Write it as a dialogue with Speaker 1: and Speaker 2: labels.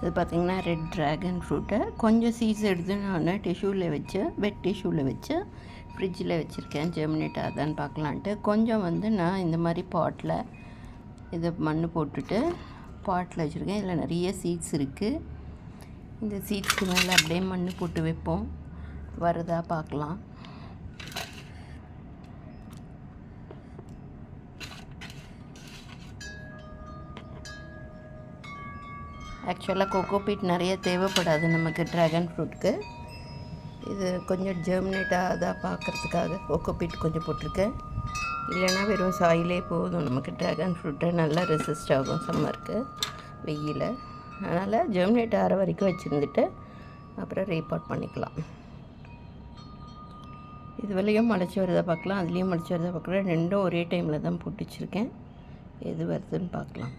Speaker 1: இது பார்த்திங்கன்னா red dragon ஃப்ரூட்டை கொஞ்சம் சீட்ஸ் எடுத்து நான் டிஷ்யூவில் வச்சு வெட் டிஷ்யூவில் வச்சு ஃப்ரிட்ஜில் வச்சுருக்கேன். ஜெர்மினேட் ஆகுதான்னு பார்க்கலான்ட்டு. கொஞ்சம் நான் இந்த மாதிரி பாட்டில் இதை மண் போட்டுட்டு பாட்டில் வச்சுருக்கேன். இதில் நிறைய சீட்ஸ் இருக்குது. இந்த சீட்ஸ்க்கு மேலே அப்படியே மண் போட்டு வைப்போம். வருதா பார்க்கலாம். ஆக்சுவலாக கோகோபீட் நிறைய தேவைப்படாது நமக்கு ட்ராகன் ஃப்ரூட்டுக்கு. இது கொஞ்சம் ஜெர்மினேட் ஆகுதா பார்க்குறதுக்காக கோகோபீட் கொஞ்சம் போட்டிருக்கேன். இல்லைன்னா வெறும் சாயிலே போதும். நமக்கு ட்ராகன் ஃப்ரூட்டை நல்லா ரெசிஸ்ட் ஆகும் சம்மருக்கு, வெயில். அதனால் ஜெர்மினேட் ஆகிற வரைக்கும் வச்சுருந்துட்டு அப்புறம் ரீபாட் பண்ணிக்கலாம். இது வரையும் முளைச்சி வருதா பார்க்கலாம், அதுலேயும் முளைச்சி வருதா பார்க்கலாம். ரெண்டும் ஒரே டைமில் தான் போட்டு வச்சுருக்கேன். எது வருதுன்னு பார்க்கலாம்.